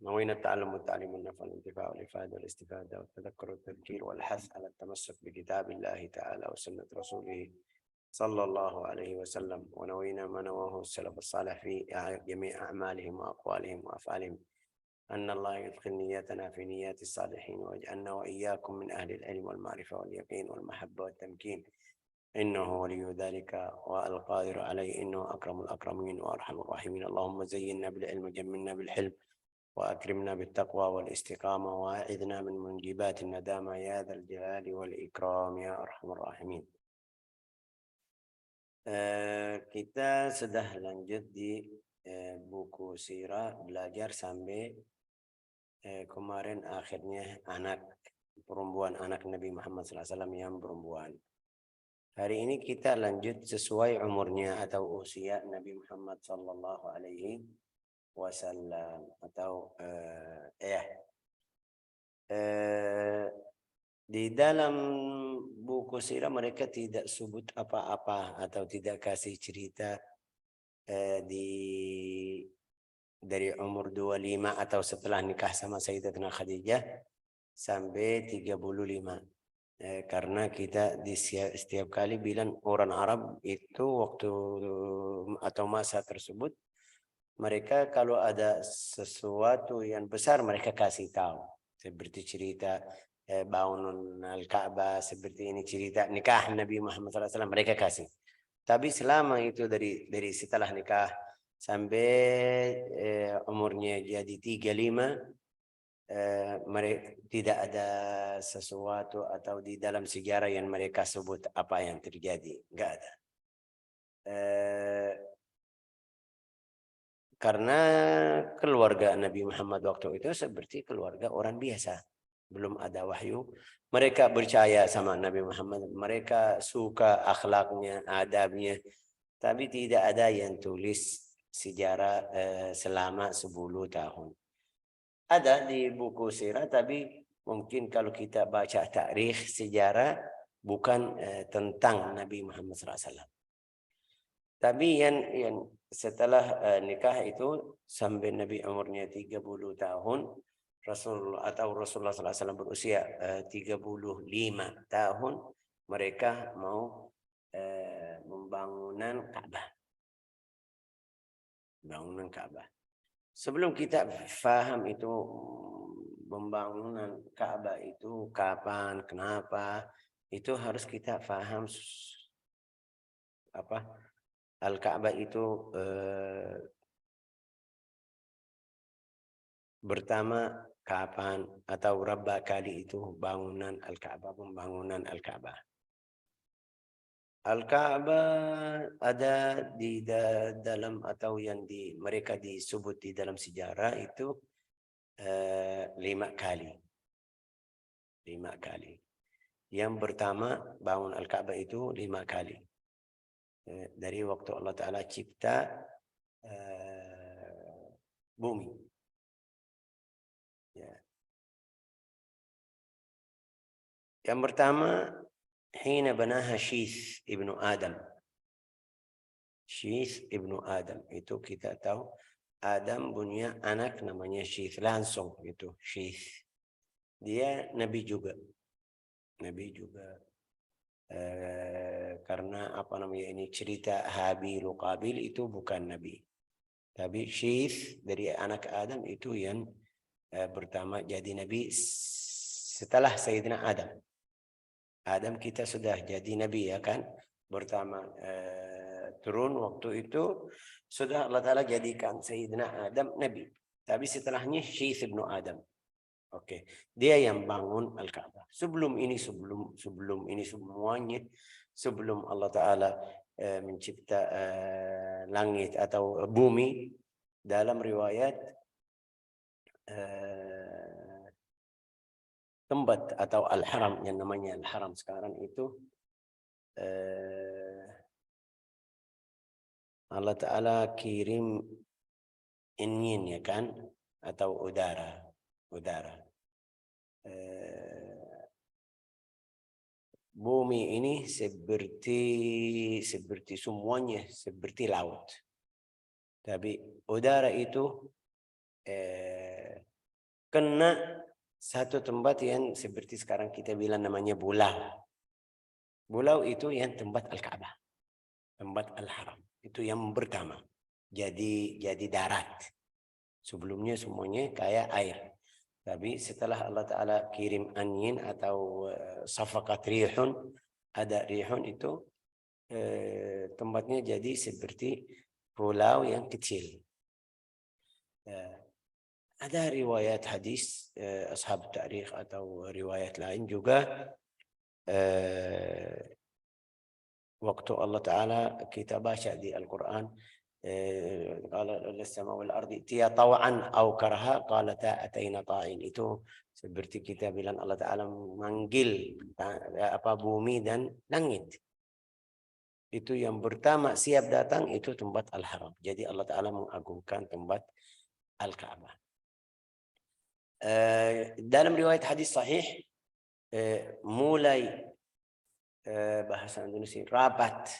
نوينا التعلم والتعليم والنفع والانتفاع والإفادة والاستفادة والتذكر والتذكير والحث على التمسك بكتاب الله تعالى وسنة رسوله صلى الله عليه وسلم، ونوينا ما نواه السلف الصالح في جميع أعمالهم وأقوالهم وأفعالهم، أن الله يدخل نياتنا في نيات الصالحين، ويجعلنا وإياكم من أهل العلم والمعرفة واليقين والمحبة والتمكين، إنه ولي ذلك والقادر عليه، إنه أكرم الأكرمين وأرحم الراحمين. اللهم زينا بالعلم وجملنا بالحلم وأكرمنا بالتقوى والاستقامة وأعذنا من منجبات الندامة يا ذا الجلال والإكرام يا أرحم الراحمين. Kita sudah lanjut di buku sirah, belajar sampai kemarin akhirnya anak perempuan, anak Nabi Muhammad SAW yang perempuan. Hari ini kita lanjut sesuai umurnya atau usia Nabi Muhammad Sallallahu Alaihi Wasallam atau di dalam buku sirah mereka tidak sebut apa-apa atau tidak kasih cerita dari umur 25 atau setelah nikah sama Sayyidatina Khadijah sampai 35. Karena kita di setiap kali bilang orang Arab itu waktu atau masa tersebut mereka kalau ada sesuatu yang besar mereka kasih tahu, seperti cerita bangun Al-Ka'bah, seperti ini cerita nikah Nabi Muhammad SAW mereka kasih. Tapi selama itu dari setelah nikah sampai umurnya jadi 35, mereka tidak ada sesuatu atau di dalam sejarah yang mereka sebut apa yang terjadi, enggak ada. Karena keluarga Nabi Muhammad waktu itu seperti keluarga orang biasa, belum ada wahyu. Mereka percaya sama Nabi Muhammad, mereka suka akhlaknya, adabnya, tapi tidak ada yang tulis sejarah selama 10 tahun. Ada di buku sirah, tapi mungkin kalau kita baca tarikh sejarah bukan tentang Nabi Muhammad SAW. Tapi yang setelah nikah itu sampai Nabi umurnya 30 tahun, Rasulullah SAW berusia 35 tahun, mereka mau membangunan Ka'bah. Bangunan Ka'bah. Sebelum kita faham itu pembangunan Ka'bah itu kapan, kenapa, itu harus kita faham apa Al-Ka'bah itu pertama kapan atau berapa kali itu bangunan Al-Ka'bah, pembangunan Al-Ka'bah. Al-Ka'bah ada di dalam atau yang mereka disebut di dalam sejarah itu 5 kali. 5 kali. Yang pertama bangun Al-Ka'bah itu 5 kali. Dari waktu Allah Ta'ala cipta bumi. Ya. Yang pertama hina banaha Syith ibnu Adam. Syith ibnu Adam itu kita tahu Adam punya anak namanya Syith, langsung itu Syith. Dia nabi juga. Nabi juga. Karena apa namanya ini cerita Habil Qabil itu bukan nabi. Tapi Syith dari anak Adam itu yang pertama jadi nabi setelah Sayyidina Adam. Adam kita sudah jadi nabi ya kan. Pertama turun waktu itu sudah Allah Ta'ala jadikan Sayyidina Adam nabi. Tapi setelahnya Syith ibnu Adam. Oke, dia yang bangun Al-Ka'bah. Sebelum ini semuanya, sebelum Allah Ta'ala mencipta langit atau bumi, dalam riwayat tempat atau Al-Haram yang namanya Al-Haram sekarang itu Allah Ta'ala kirim angin ya kan, atau udara. Bumi ini seperti semuanya seperti laut. Tapi udara itu kena satu tempat yang seperti sekarang kita bilang namanya bulau. Bulau itu yang tempat Al-Ka'bah, tempat Al-Haram. Itu yang pertama. Jadi darat. Sebelumnya semuanya kayak air. Tapi setelah Allah Ta'ala kirim angin atau safakat rihun, ada rihun itu tempatnya jadi seperti pulau yang kecil. Ada riwayat hadis ashab tarikh atau riwayat lain juga waktu Allah Ta'ala kita baca di Al-Quran qala as-sama wal ardi tiya taw'an aw karha qalata ataina ta'in, itu seperti kita bilang Allah Ta'ala manggil bumi dan langit. Itu yang pertama siap datang itu tempat Al-Haram. Jadi Allah Ta'ala mengagungkan tempat Al-Ka'bah. Dalam riwayat hadis sahih mulai bahasa Indonesia rapat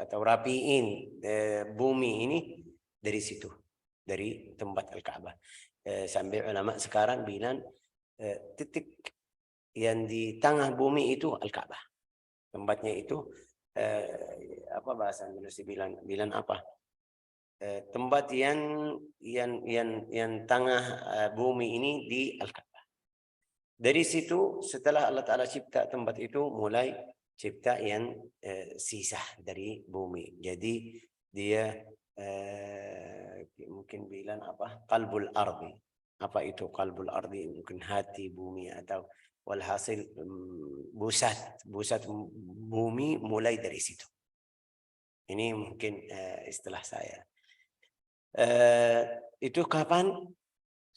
atau rapiin bumi ini dari situ, dari tempat Al-Ka'bah. Sampai ulama sekarang bilang titik yang di tengah bumi itu Al-Ka'bah. Tempatnya itu apa bahasa Indonesia bilang apa? Tempat yang tengah bumi ini di Al-Ka'bah. Dari situ setelah Allah Ta'ala cipta tempat itu mulai cipta yang sisa dari bumi. Jadi dia mungkin bilang apa? Qalbul ardi. Apa itu qalbul ardi? Mungkin hati bumi atau walhasil pusat bumi mulai dari situ. Ini mungkin istilah saya. Itu kapan?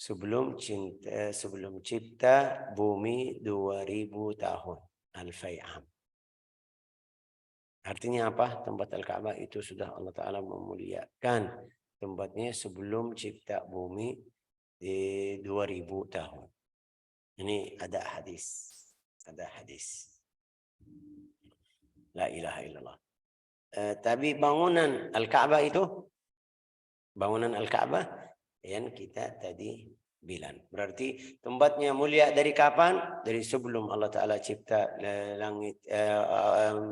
Sebelum cipta bumi 2000 tahun, alfai am. Artinya apa? Tempat Al-Ka'bah itu sudah Allah Ta'ala memuliakan tempatnya sebelum cipta bumi 2000 tahun. Ini ada hadis. La ilaha illallah. Tapi bangunan Al-Ka'bah yang kita tadi bilang. Berarti tempatnya mulia dari kapan? Dari sebelum Allah Ta'ala cipta langit,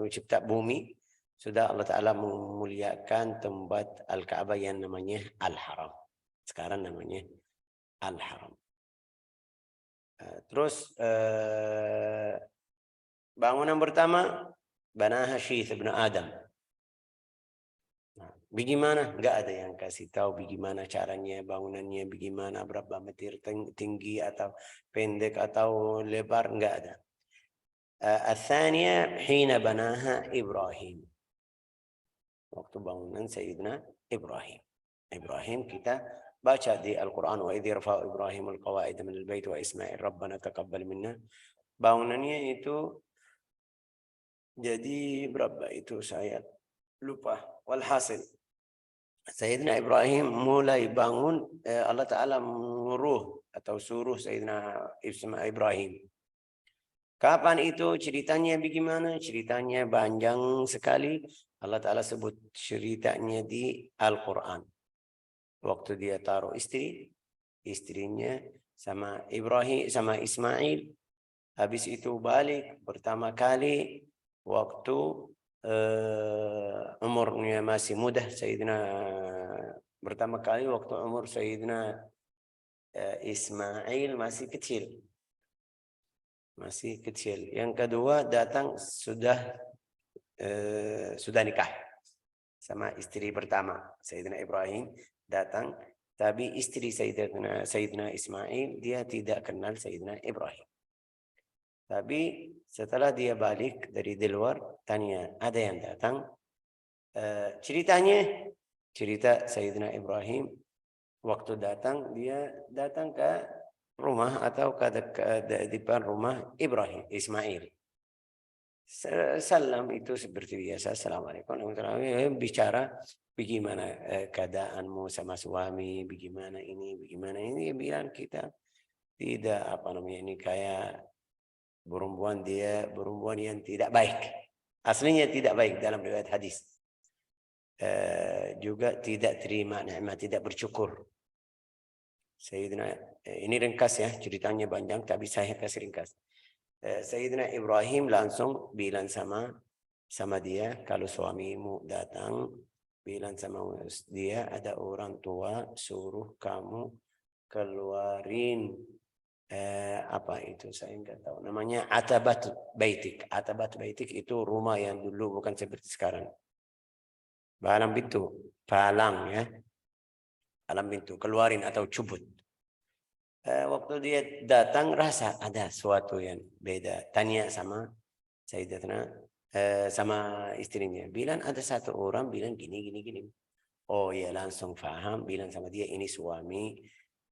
cipta bumi. Sudah Allah Ta'ala memuliakan tempat Al-Ka'bah yang namanya Al-Haram. Sekarang namanya Al-Haram. Terus bangunan pertama banaha Syith ibn Adam. Bagaimana? Enggak ada yang kasih tahu bagaimana caranya, bangunannya bagaimana, berapa meter tinggi atau pendek atau lebar, enggak ada. Al-thaniya hina banaha Ibrahim. Waktu bangunan Sayyidina Ibrahim. Ibrahim kita baca di Al-Quran, wa idh yarfa'u Ibrahim al-qawa'ida min al-bait wa Ismail rabbana taqabbal minna. Bangunannya itu jadi berapa itu saya lupa. Walhasil Sayyidina Ibrahim mulai bangun, Allah Ta'ala suruh Sayyidina Ibrahim. Kapan itu? Ceritanya bagaimana? Ceritanya panjang sekali. Allah Ta'ala sebut ceritanya di Al-Quran. Waktu dia taruh istrinya sama Ibrahim, sama Ismail. Habis itu balik pertama kali waktu umurnya masih muda Sayyidina, pertama kali waktu umur Sayyidina Ismail masih kecil. Yang kedua datang sudah nikah sama istri pertama Sayyidina Ibrahim datang, tapi istri Sayyidina Ismail dia tidak kenal Sayyidina Ibrahim. Tapi setelah dia balik dari di luar, tanya, ada yang datang. Cerita Sayyidina Ibrahim, waktu datang, dia datang ke rumah atau ke depan rumah Ismail. Salam itu seperti biasa, Assalamualaikum. Bicara, bagaimana keadaanmu sama suami, bagaimana ini. Dia bilang kita tidak, ini kayak perempuan yang tidak baik. Aslinya tidak baik dalam riwayat hadis. juga tidak terima nikmat, tidak bersyukur. Sayyidina, ini ringkas ya, ceritanya panjang tapi saya kasih ringkas. Sayyidina Ibrahim langsung bilang sama dia, kalau suamimu datang, bilang sama dia, ada orang tua suruh kamu keluarin apa itu, saya enggak tahu namanya, atabat baitik. Atabat baitik itu rumah yang dulu bukan seperti sekarang. Palang pintu, palang ya. Palang pintu, keluarin atau cubut. Waktu dia datang rasa ada sesuatu yang beda. Tanya sama Sayyidatuna sama istrinya. Bilang ada satu orang bilang gini. Oh ya, langsung paham. Bilang sama dia, ini suami,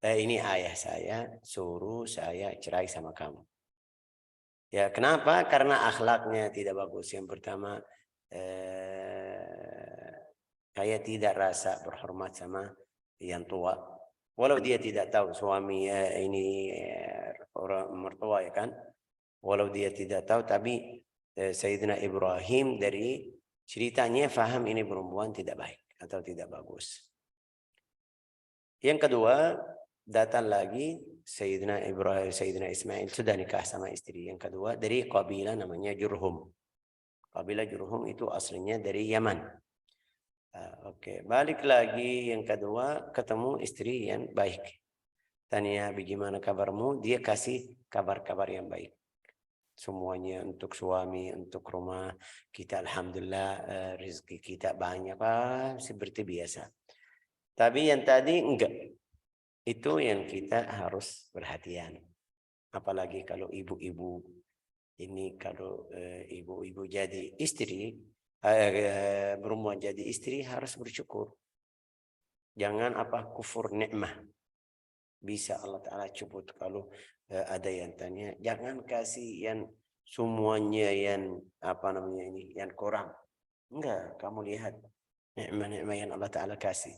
ini ayah saya, suruh saya cerai sama kamu. Ya, kenapa? Karena akhlaknya tidak bagus. Yang pertama, saya tidak rasa berhormat sama yang tua. Walau dia tidak tahu suami ini orang mertua ya kan. Walau dia tidak tahu, tapi Sayyidina Ibrahim dari ceritanya faham ini perempuan tidak baik atau tidak bagus. Yang kedua, datang lagi Sayyidina Ibrahim, Sayyidina Ismail sudah nikah sama istri. Yang kedua dari kabilah namanya Jurhum. Kabilah Jurhum itu aslinya dari Yaman. Oke, balik lagi yang kedua, ketemu istri yang baik. Tanya bagaimana kabarmu, dia kasih kabar-kabar yang baik. Semuanya untuk suami, untuk rumah kita, alhamdulillah rezeki kita banyak, seperti biasa. Tapi yang tadi enggak. Itu yang kita harus perhatian. Apalagi kalau ibu-ibu ini, kalau ibu-ibu jadi istri, berumah jadi istri harus bersyukur. Jangan kufur nikmah. Bisa Allah Ta'ala cubut. Kalau ada yang tanya, jangan kasih yang semuanya yang yang kurang. Enggak, kamu lihat nikmah-nikmah yang Allah Ta'ala kasih.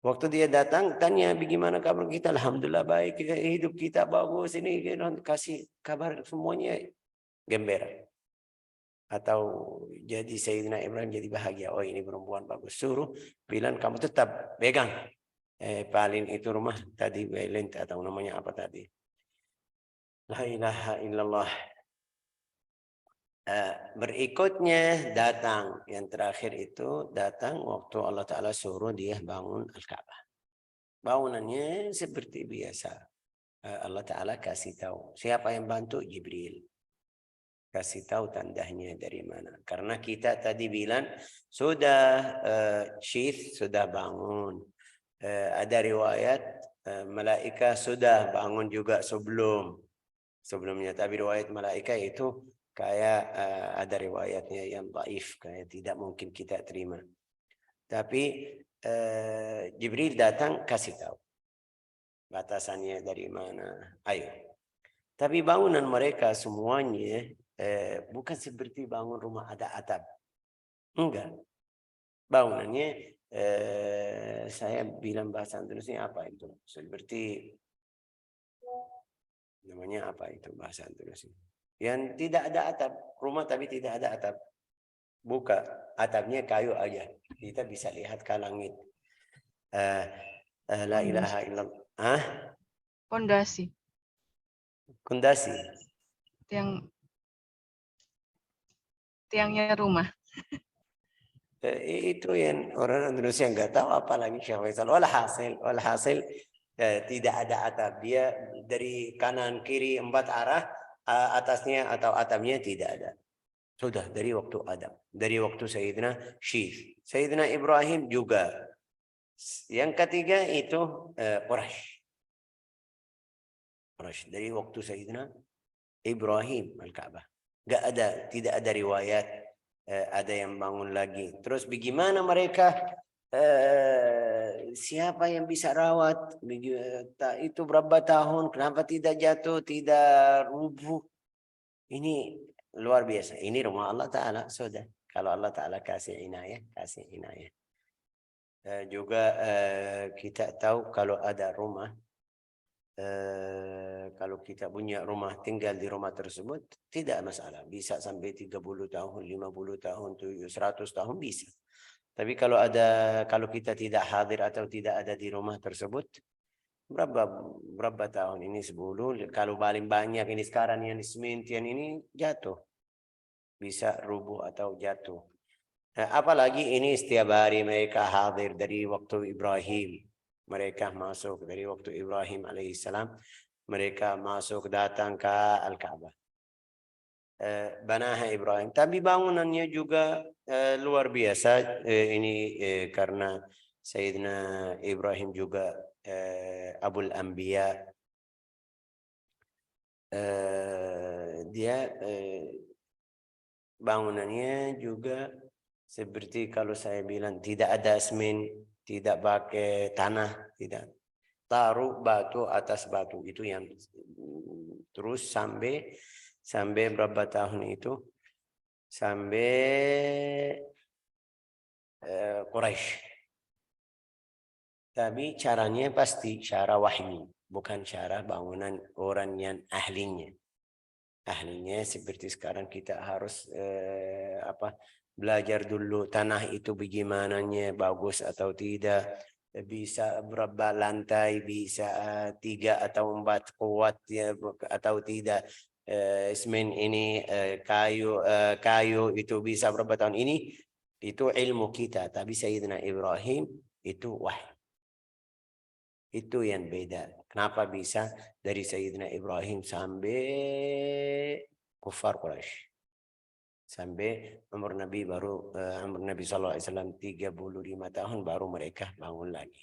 Waktu dia datang, tanya bagaimana kabar kita, alhamdulillah baik, hidup kita bagus, ini kasih kabar semuanya gembira. Atau jadi Sayyidina Ibrahim jadi bahagia, oh ini perempuan bagus, suruh bilang kamu tetap pegang paling itu rumah tadi, violent atau namanya apa tadi. La ilaha illallah. Berikutnya datang, yang terakhir itu datang waktu Allah Ta'ala suruh dia bangun Al-Ka'bah. Bangunannya seperti biasa. Allah Ta'ala kasih tahu. Siapa yang bantu? Jibril. Kasih tahu tandanya dari mana. Karena kita tadi bilang, sudah syith, sudah bangun. Ada riwayat, malaikat sudah bangun juga sebelumnya. Tapi riwayat malaikat itu kayak ada riwayatnya yang dhaif, kayak tidak mungkin kita terima. Tapi Jibril datang kasih tahu batasannya dari mana. Ayo. Tapi bangunan mereka semuanya bukan seperti bangun rumah ada atap. Enggak. Bangunannya saya bilang bahasa Indonesia apa itu? Seperti namanya apa itu bahasa Indonesia? Yang tidak ada atap, rumah tapi tidak ada atap. Buka atapnya kayu aja. Kita bisa lihat ke langit. La ilaha illallah. Pondasi. Kondasi. Tiangnya rumah. Itu yang orang Indonesia nggak tahu, apalagi Syekh Faisal. Walhasil tidak ada atap. Dia dari kanan kiri 4 arah, atasnya atau atapnya tidak ada. Sudah dari waktu Adam, dari waktu Sayyidina Syith. Sayyidina Ibrahim juga. Yang ketiga itu Quraisy. Dari waktu Sayyidina Ibrahim Al-Ka'bah. Tidak ada riwayat ada yang bangun lagi. Terus bagaimana mereka, siapa yang bisa rawat itu berapa tahun, kenapa tidak jatuh, tidak rubuh. Ini luar biasa. Ini rumah Allah Ta'ala. Sudah, kalau Allah Ta'ala kasih inayah. Juga kita tahu kalau ada rumah, kalau kita punya rumah, tinggal di rumah tersebut tidak masalah, bisa sampai 30 tahun, 50 tahun, 100 tahun bisa. Tapi kalau kita tidak hadir atau tidak ada di rumah tersebut, berapa tahun ini 10, kalau paling banyak ini sekarang yang semintian ini jatuh, bisa rubuh atau jatuh. Nah, apalagi ini setiap hari mereka hadir dari waktu Ibrahim, mereka masuk dari waktu Ibrahim alaihissalam, mereka masuk datang ke Al-Ka'bah. Banaha Ibrahim, tapi bangunannya juga luar biasa. Ini karena Sayyidina Ibrahim juga Abul Anbiya, dia bangunannya juga seperti kalau saya bilang tidak ada semen, tidak pakai tanah, tidak, taruh batu atas batu, itu yang terus sampai berapa tahun itu, sampai Quraisy. Tapi caranya pasti cara wahyu, bukan cara bangunan orang yang ahlinya. Ahlinya seperti sekarang kita harus belajar dulu tanah itu bagaimananya, bagus atau tidak, bisa berapa lantai, bisa 3 atau 4 kuat ya atau tidak. Semen ini kayu itu bisa berapa tahun ini, itu ilmu kita. Tapi Sayyidina Ibrahim itu wahyu. Itu yang beda. Kenapa bisa dari Sayyidina Ibrahim sampai kufar Quraisy, sampai umur Nabi SAW 35 tahun baru mereka bangun lagi.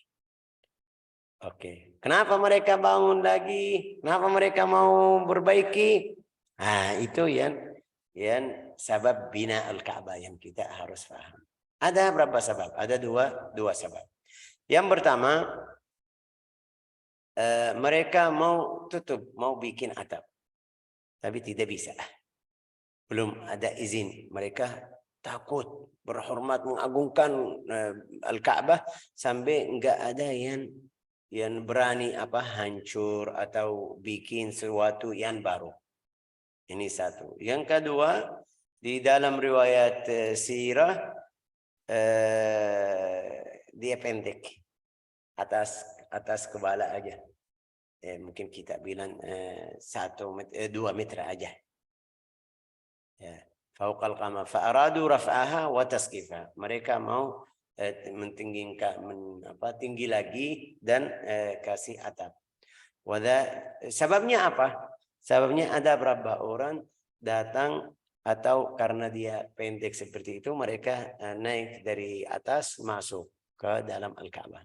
Oke, kenapa mereka bangun lagi? Kenapa mereka mau perbaiki? Nah, itu yang sebab bina Al-Ka'bah yang kita harus paham. Ada berapa sebab? Ada dua sebab. Yang pertama, mereka mau tutup, mau bikin atap, tapi tidak bisa. Belum ada izin. Mereka takut, berhormat, mengagungkan Al-Ka'bah sampai enggak ada yang berani hancur atau bikin sesuatu yang baru. Ini satu. Yang kedua, di dalam riwayat sirah dia pendek, atas kepala aja. Mungkin kita bilang 2 meter aja. Ya, fauqal qamar fa'aradu raf'aha wa tasqifa. Mereka mau mentinggikan tinggi lagi dan kasih atap. Sebabnya apa? Sebabnya ada berapa orang datang, atau karena dia pendek seperti itu mereka naik dari atas masuk ke dalam Al-Ka'bah.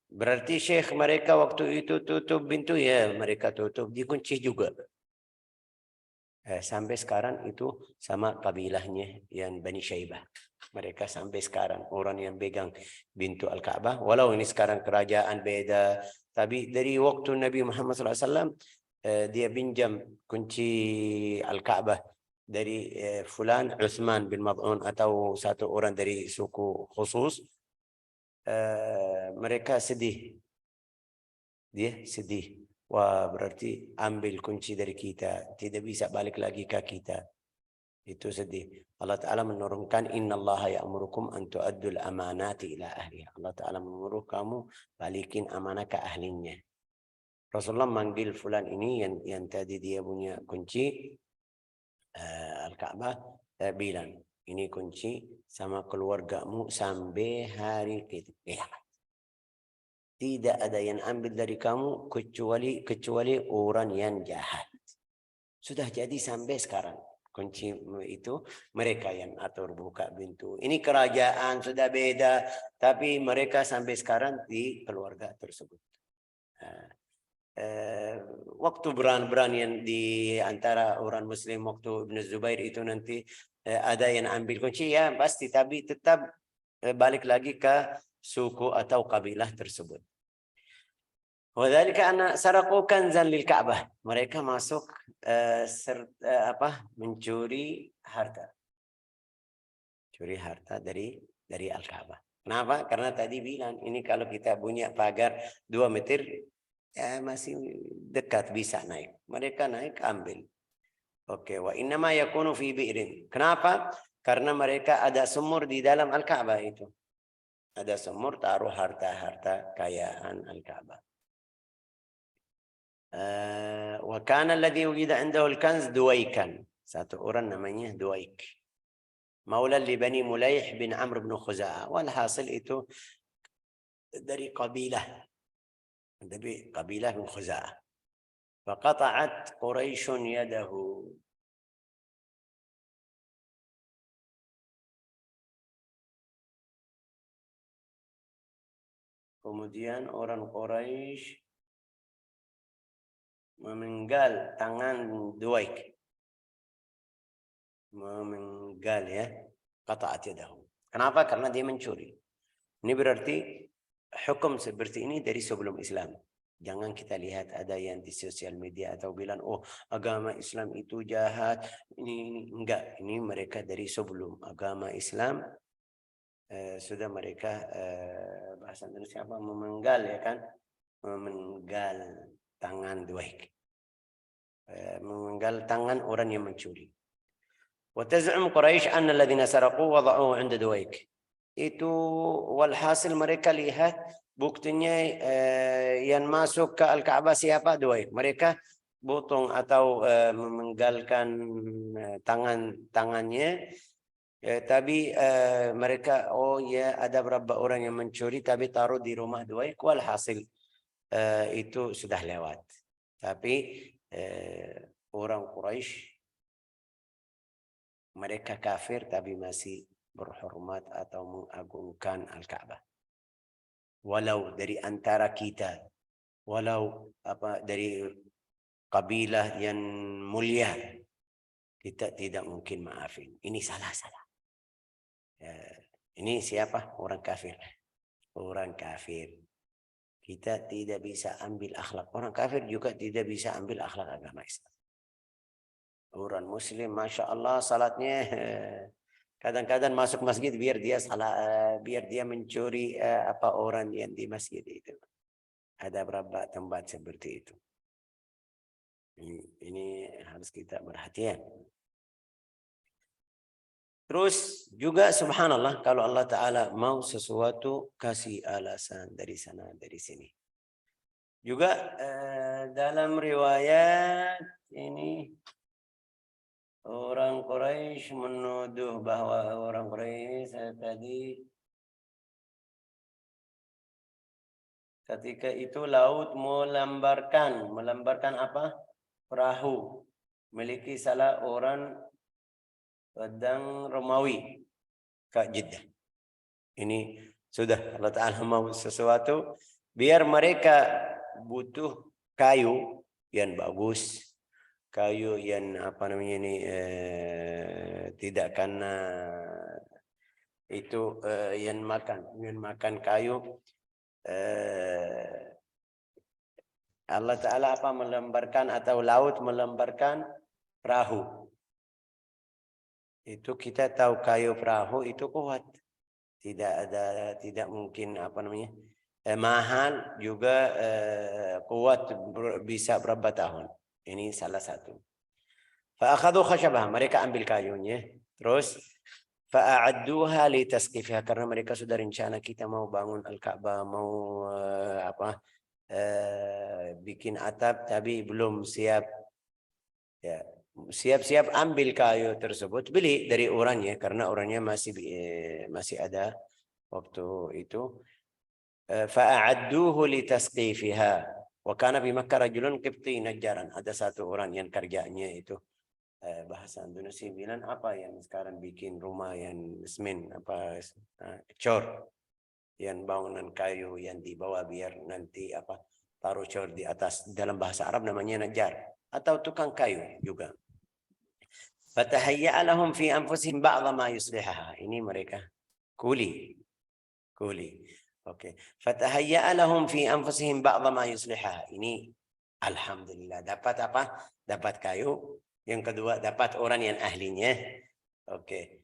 Berarti syekh mereka waktu itu tutup pintu, ya mereka tutup, dikunci juga. Sampai sekarang itu sama kabilahnya yang Bani Syaibah. Mereka sampai sekarang orang yang pegang pintu Al-Ka'bah. Walau ini sekarang kerajaan beda, tapi dari waktu Nabi Muhammad SAW dia pinjam kunci Al-Ka'bah dari Fulan Utsman bin Mad'un atau satu orang dari suku khusus. Mereka sedih. Dia sedih. Wah, berarti ambil kunci dari kita, tidak bisa balik lagi ke kita. Itu sedih. Allah Ta'ala menurunkan, innallaha ya'murukum an tu'addul amanati ila ahliha. Allah Ta'ala menyuruh kamu balikin amanah ke ahlinya. Rasulullah manggil fulan ini yang tadi dia punya kunci Al-Ka'bah, bilang, ini kunci sama keluargamu sampai hari kiamat. Tidak ada yang ambil dari kamu kecuali orang yang jahat. Sudah jadi sampai sekarang. Kunci itu mereka yang atur buka pintu. Ini kerajaan sudah beda, tapi mereka sampai sekarang di keluarga tersebut. Waktu beran yang di antara orang Muslim waktu Ibn Zubair itu nanti ada yang ambil kunci, ya pasti, tapi tetap balik lagi ke suku atau kabilah tersebut. Wadzalika anna saraqu kanzan lil Ka'bah. Mereka masuk mencuri harta. Curi harta dari Al-Ka'bah. Kenapa? Karena tadi bilang ini kalau kita punya pagar 2 meter ya masih dekat bisa naik. Mereka naik ambil. Oke, wa innama yakunu fi bi'rin. Kenapa? Karena mereka ada sumur di dalam Al-Ka'bah itu. Ada sumur, taruh harta-harta kekayaan Al-Ka'bah. Wa kana alladhi wujida indahu al-kanz Duwaikan. Satu orang namanya Duwaik. Maula li Bani Mulaih bin Amr bin Khuza'ah. Walhasil itu dari kabilah bin Khuza'ah. Faqata'at Quraisyun yadahu. Kemudian orang Quraisy memenggal tangan Duwaik. Memenggal ya. Qata'at yadahu. Kenapa? Karena dia mencuri. Ini berarti hukum seperti ini dari sebelum Islam. Jangan kita lihat ada yang di sosial media atau bilang, oh agama Islam itu jahat. Ini enggak. Ini mereka dari sebelum agama Islam. Sudah mereka bahasa Indonesia apa? Memenggal ya kan? Memenggal tangan Duwaik. Memenggal tangan orang yang mencuri. وتزعم قريش أن الذين سرقوا وضعوه عند دويك. Itu walhasil mereka lihat buktinya yang masuk ke Al-Ka'bah siapa? Duwaik. Mereka potong atau memenggalkan tangannya. Tapi mereka oh ya ada beberapa orang yang mencuri tapi taruh di rumah Duwaik. Walhasil itu sudah lewat. Tapi orang Quraisy mereka kafir tapi masih berhormat atau mengagungkan Al-Ka'bah. Walau dari antara kita, walau dari kabilah yang mulia, kita tidak mungkin maafin. Ini salah-salah. Ini siapa? Orang kafir. Orang kafir. Kita tidak bisa ambil akhlak. Orang kafir juga tidak bisa ambil akhlak agama Islam. Orang Muslim, masya Allah, salatnya kadang-kadang masuk masjid biar dia biar dia mencuri orang yang di masjid itu. Ada beberapa tempat seperti itu. Ini harus kita perhatian. Terus juga subhanallah kalau Allah Ta'ala mau sesuatu kasih alasan dari sana dari sini. Juga dalam riwayat ini orang Quraisy menuduh bahwa orang Quraisy tadi ketika itu laut melambarkan apa? Perahu miliki salah orang pedang Romawi ke Jeddah. Ini sudah Allah Ta'ala mau sesuatu biar mereka butuh kayu yang bagus. Kayu yang tidak kena itu yang makan kayu Allah Ta'ala melembarkan atau laut melembarkan perahu. Itu kita tahu kayu perahu itu kuat. Tidak mungkin mahal juga kuat bisa berapa tahun. Ini salah satu. Fa'akhadhu khashabah, mereka ambil kayunya. Terus fa'a'adduha li tasqifiha, karena mereka sudah rencana kita mau bangun Al-Ka'bah, mau bikin atap tapi belum siap. Ya, siap-siap ambil kayu tersebut, beli dari orangnya karena orangnya masih ada waktu itu. Fa'a'adduhu li tasqifiha. Wa kana bi Makkah rajulun qibti najjaran. Ada satu orang yang kerjanya itu bahasa Indonesia bilang apa yang sekarang bikin rumah yang semen cor yang bangunan kayu yang dibawa biar nanti taruh cor di atas, dalam bahasa Arab namanya najjar atau tukang kayu juga. Fatahayya lahum fi anfusihim ba'dha ma yuslihaha. Ini mereka kuli. Oke. Fatahayya lahum fi anfusihim ba'dha ma yuslihaha. Ini alhamdulillah dapat apa? Dapat kayu. Yang kedua dapat orang yang ahlinya. Oke.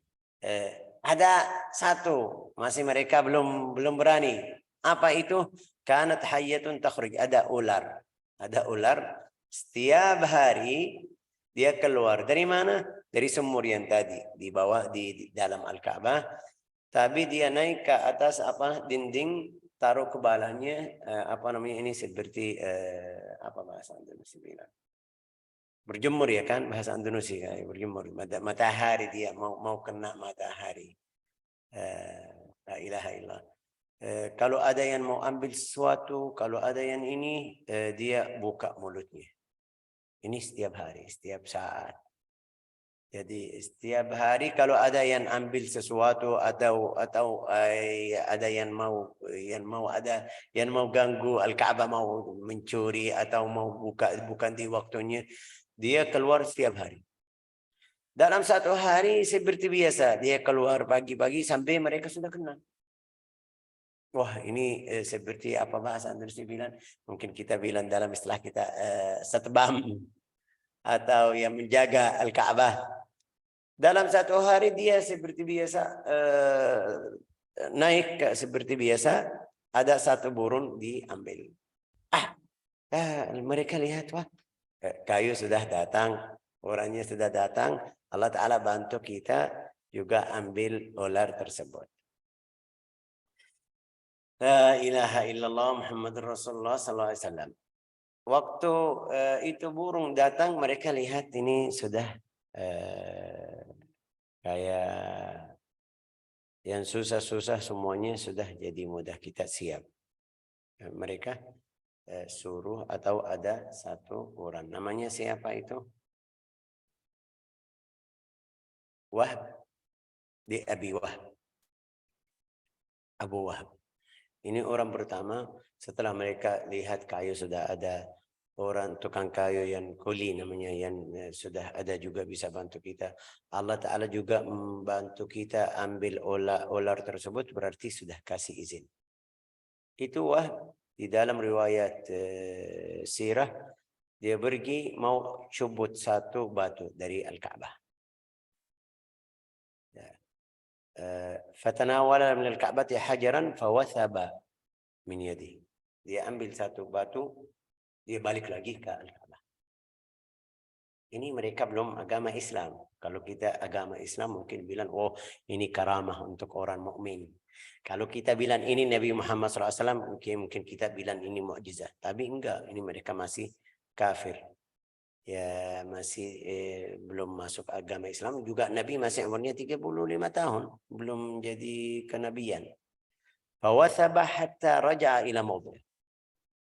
Ada satu masih mereka belum berani. Apa itu? Kanat hayyatun takhruj. Ada ular. Setiap hari dia keluar. Dari mana? dari sumur yang tadi di bawah di dalam Al-Ka'bah, tapi dia naik ke atas dinding, taruh kepalanya ini seperti apa bahasa Indonesia bilang, berjemur ya kan, bahasa Indonesia ya, berjemur matahari, dia mau kena matahari. La ilaha illallah. Kalau ada yang mau ambil sesuatu, kalau ada yang ini, dia buka mulutnya. Ini setiap hari, setiap saat. Jadi setiap hari kalau ada yang ambil sesuatu atau ada yang mau ganggu Al-Ka'bah, mau mencuri atau mau bukan di waktunya, dia keluar setiap hari. Dalam satu hari seperti biasa, dia keluar pagi-pagi sampai mereka sudah kenal. Wah, ini seperti apa bahasa Indonesia bilang, mungkin kita bilang dalam istilah kita satbam atau yang menjaga Al-Ka'bah. Dalam satu hari dia seperti biasa naik seperti biasa, ada satu burung diambil. Mereka lihat, wah, kayu sudah datang, orangnya sudah datang, Allah Ta'ala bantu kita juga ambil ular tersebut. La ilaha illallah Muhammadur Rasulullah sallallahu alaihi wasallam. Waktu itu burung datang, mereka lihat ini sudah kayak yang susah-susah semuanya sudah jadi mudah, kita siap. Mereka suruh atau ada satu orang, namanya siapa itu? Wahab di Abi Wahab. Abu Wahab. Ini orang pertama, setelah mereka lihat kayu sudah ada, orang tukang kayu yang kuli namanya, yang sudah ada juga bisa bantu kita. Allah Ta'ala juga membantu kita ambil ular tersebut, berarti sudah kasih izin. Itu Wahab di dalam riwayat sirah, dia pergi mau cubut satu batu dari Al-Ka'bah. Fatanawala min al-Ka'bati hajaran fawathaba min yadihi. Dia ambil satu batu, dia balik lagi ke Al-Ka'bah. Ini mereka belum agama Islam. Kalau kita agama Islam mungkin bilang, oh ini karamah untuk orang mukmin. Kalau kita bilang ini Nabi Muhammad SAW, mungkin kita bilang ini mukjizat. Tapi enggak, ini mereka masih kafir. Ya masih belum masuk agama Islam. Juga Nabi masih umurnya 35 tahun, belum jadi kenabian. Fawathaba hatta raja'a ila mawdi'.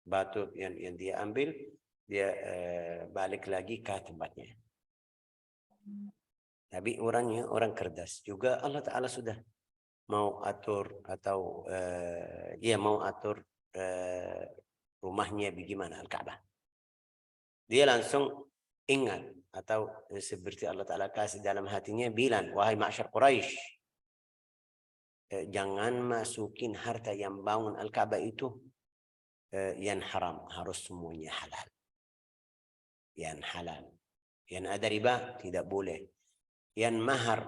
Batu yang dia ambil, dia balik lagi ke tempatnya. Tapi orangnya orang cerdas. Juga Allah Ta'ala sudah mau atur atau mau atur rumahnya bagaimana, Al-Ka'bah. Dia langsung ingat atau seperti Allah Ta'ala kasih dalam hatinya, bilang, wahai ma'syar Quraisy, jangan masukin harta yang bangun Al-Ka'bah itu yang haram, harus semuanya halal. Yang halal. Yang ada riba tidak boleh. Yang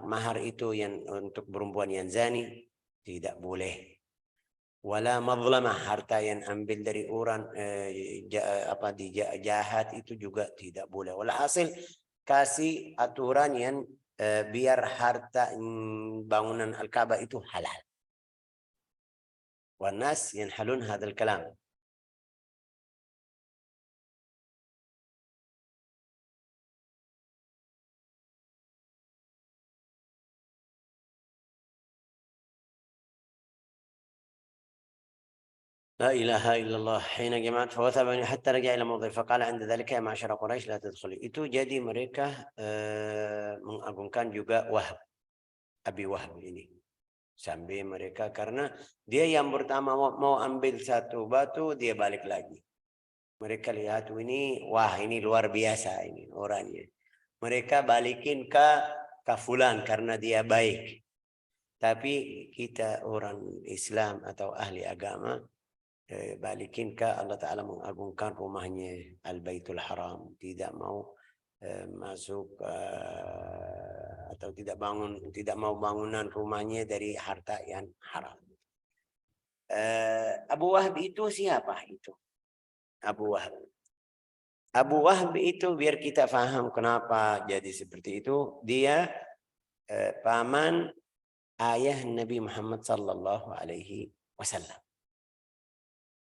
mahar itu yang untuk perempuan yang zani tidak boleh. Wala mazlamah, harta yang ambil dari orang jahat itu juga tidak boleh. Walhasil kasih aturan yang biar harta bangunan Al-Ka'bah itu halal. Wanas yanhalun hadzal kalam. لا إله إلا الله حين جمعت فوثبني حتى رجع إلى موضع فقال عند ذلك يا معشر قريش لا تدخلوا. Itu jadi mereka mengagungkan juga Wahab, Abi Wahab ini. Sampai mereka, karena dia yang pertama mau ambil satu batu, dia balik lagi. Mereka lihat ini, wah ini luar biasa ini orangnya. Mereka balikin ke fulan karena dia baik. Tapi kita orang Islam atau ahli agama, balikin ke Allah Ta'ala mengagungkan rumahnya Al-Baitul Haram, tidak mau masuk atau tidak mau bangunan rumahnya dari harta yang haram. Abu Wahab itu siapa itu? Abu Wahab Abu Wahb itu biar kita paham kenapa jadi seperti itu. Dia paman ayah Nabi Muhammad sallallahu alaihi wasallam.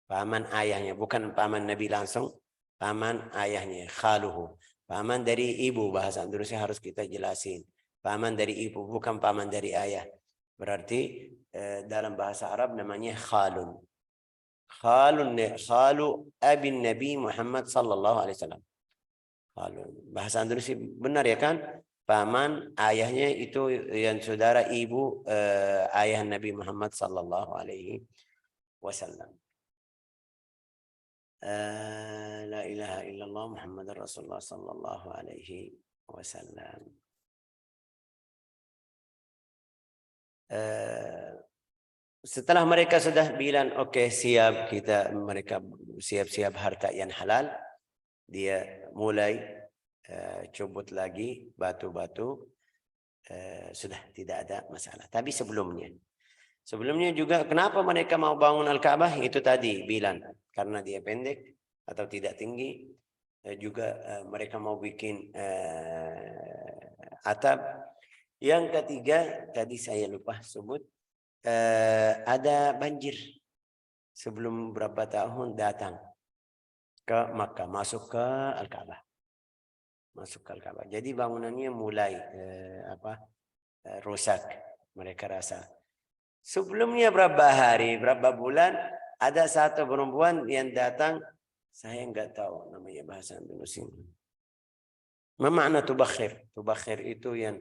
Paman ayahnya, bukan paman Nabi langsung, paman ayahnya, khaluhu. Paman dari ibu, bahasa Indonesia harus kita jelasin. Paman dari ibu, bukan paman dari ayah. Berarti dalam bahasa Arab namanya khalun. Khalu abin Nabi Muhammad sallallahu alaihi wasallam. Bahasa Indonesia benar ya kan? Paman ayahnya itu yang saudara ibu ayah Nabi Muhammad sallallahu alaihi wasallam. La ilaha illallah Muhammad Rasulullah sallallahu alaihi wasallam. Setelah mereka sudah bilang oke, siap, mereka siap-siap harta yang halal, dia mulai cubut lagi batu-batu, sudah tidak ada masalah. Tapi sebelumnya juga kenapa mereka mau bangun Al-Ka'bah? Itu tadi bilang karena dia pendek atau tidak tinggi, juga mereka mau bikin atap. Yang ketiga tadi saya lupa sebut, ada banjir sebelum berapa tahun datang ke Makkah, masuk ke Al-Ka'bah. Jadi bangunannya mulai rusak, mereka rasa. Sebelumnya berapa hari, berapa bulan, ada satu perempuan yang datang, saya enggak tahu namanya bahasa Indonesia. Apa makna tubakhir? Tubakhir itu yang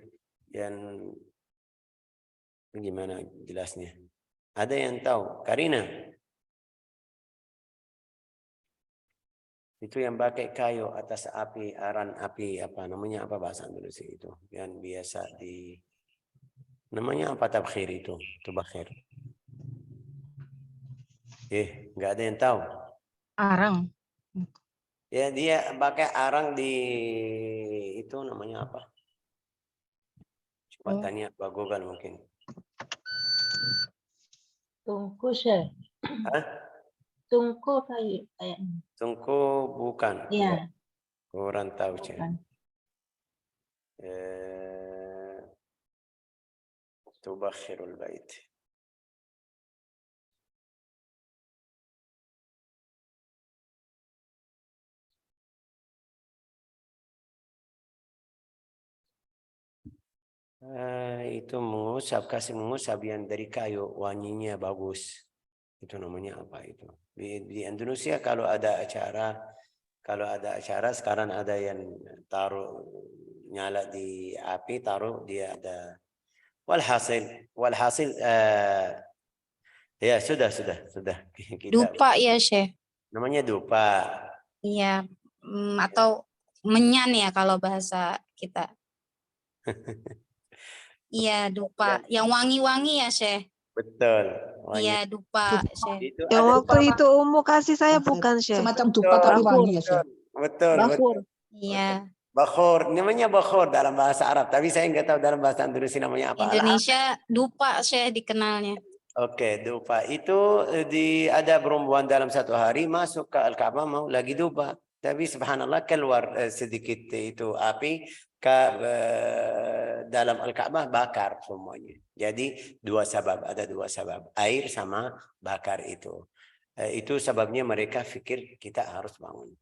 gimana jelasnya? Ada yang tahu? Karina? Itu yang pakai kayu atas api, aran api, apa namanya, apa bahasa Indonesia itu? Yang biasa namanya apa tabkhir itu? Tubakhir. Nggak ada yang tahu. Arang. Ya, dia pakai arang di itu namanya apa? Coba tanya Pak Google mungkin. Tungku sih. Hah? Tungku kayaknya. Tungku bukan. Iya. Kurang tahu sih. Tubakhirul bait. Itu kasih mengusap yang dari kayu, wanginya bagus. Itu namanya apa itu? Di Indonesia kalau ada acara sekarang ada yang taruh nyala di api, taruh dia ada. Walhasil ya sudah. Kita, Dupa ya, Syekh. namanya dupa. Iya, atau menyan ya kalau bahasa kita. Iya, dupa. Yang wangi-wangi ya, Syekh. Betul. Iya, dupa, Syekh. Itu Yang ada waktu itu Ummu kasih saya bukan, Syekh. Semacam dupa tapi wangi ya, Syekh. Betul. Iya. Bakhor, namanya bakhor dalam bahasa Arab, tapi saya nggak tahu dalam bahasa Indonesia namanya apa. Indonesia dupa, Syekh, dikenalnya. Oke, dupa itu ada perempuan dalam satu hari masuk ke Al-Ka'bah mau lagi dupa, tapi subhanallah keluar sedikit itu api ke dalam Al-Ka'bah, bakar semuanya. Jadi ada dua sebab, air sama bakar itu. Itu sebabnya mereka pikir kita harus bangun.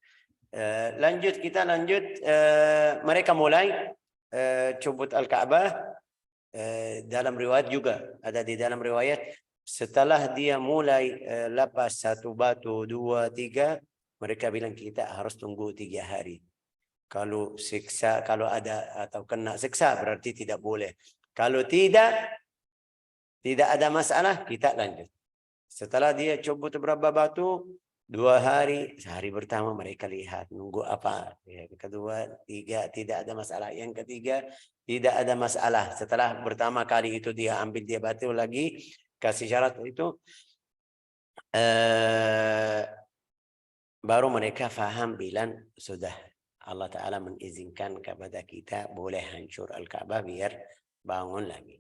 Kita lanjut, mereka mulai cubut Al-Ka'bah. Dalam riwayat juga ada di dalam riwayat, setelah dia mulai lepas satu batu, 2, 3, mereka bilang kita harus tunggu 3 hari. Kalau ada atau kena siksa berarti tidak boleh. Kalau tidak ada masalah, kita lanjut. Setelah dia cubut beberapa batu, 2 hari, sehari pertama mereka lihat nunggu apa, yang kedua, 3 tidak ada masalah, yang ketiga tidak ada masalah. Setelah pertama kali itu dia ambil dia batu lagi, kasih syarat itu, baru mereka faham bilang sudah Allah Ta'ala mengizinkan kepada kita boleh hancur Al-Ka'bah biar bangun lagi.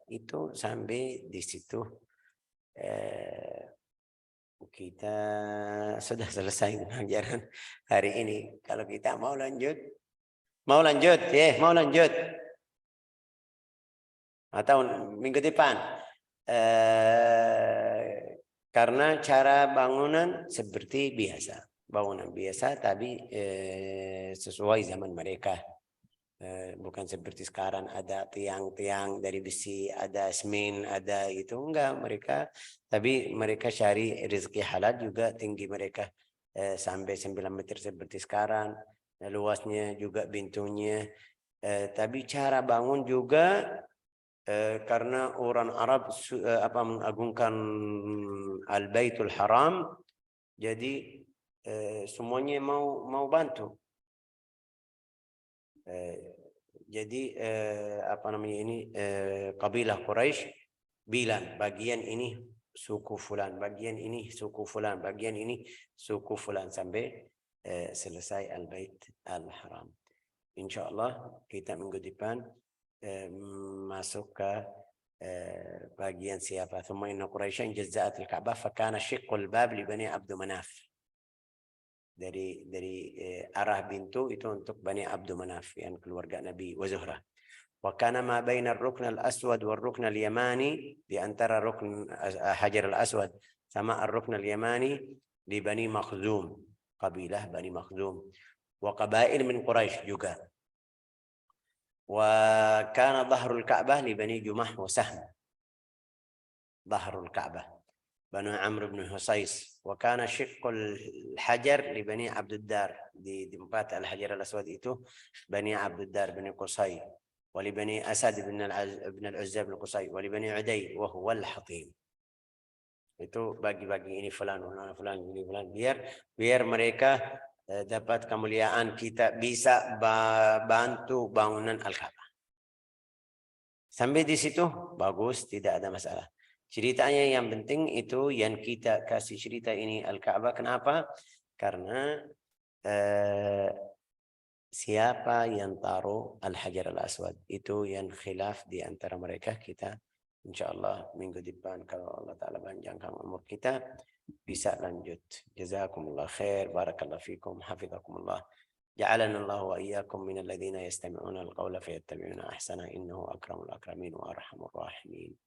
Itu sampai di situ. kita sudah selesai pengajaran hari ini. Kalau kita mau lanjut ya, mau lanjut atau minggu depan. Karena cara bangunan seperti biasa, bangunan biasa tapi sesuai zaman mereka. Bukan seperti sekarang ada tiang-tiang dari besi, ada semen, ada itu enggak mereka. Tapi mereka cari rezeki halal juga, tinggi mereka sampai 9 meter seperti sekarang, luasnya juga pintunya. Tapi cara bangun juga karena orang Arab mengagungkan Al-Baitul Haram, jadi semuanya mau bantu. Jadi kabilah Quraisy bilang bagian ini suku fulan, bagian ini suku fulan, bagian ini suku fulan sampai selesai Al-Bait Al-Haram. Insyaallah kita minggu depan masuk ke bagian siapa. Thumma inna Quraisyan jazza'at al-Ka'bah fa kana shiqqul bab li Bani Abd Manaf. Dari arah pintu itu untuk Bani Abd Manaf, yang keluarga Nabi wa Zuhrah. Wa kana ma baina ar-rukn al-aswad wa ar-rukn al-yamani, di antara rukn Hajar al-Aswad sama ar-rukn al-yamani di Bani Makhzum, kabilah Bani Makhzum, wa qabail min Quraisy juga. Wa kana dhahrul Ka'bah li Bani Jumah wa Sahm. Dhahrul Ka'bah Banu Amr bin Husais. Wa kana syiqqul hajar li Bani Abduddar, di tempat al-Hajar al-Aswad itu Bani Abduddar bin Qusay, wa li Bani Asad bin al-Uzza bin Qusay, wa li Bani Uday wa huwa al-Hatim. Itu bagi-bagi ini fulan ini fulan, biar mereka dapat kemuliaan, kita bisa bantu bangunan Al-Ka'bah. Sampai di situ bagus, tidak ada masalah. Ceritanya yang penting itu yang kita kasih cerita ini Al-Ka'bah. Kenapa? Karena siapa yang taruh Al-Hajar Al-Aswad itu yang khilaf di antara mereka. Kita insyaallah minggu depan kalau Allah Ta'ala panjangkan umur kita bisa lanjut. Jazakumullah khair, barakallahu fikum, hafizakumullah. جعلنا الله وإياكم من الذين يستمعون القول فيتبعون أحسنه إنه أكرم الأكرمين وأرحم الراحمين.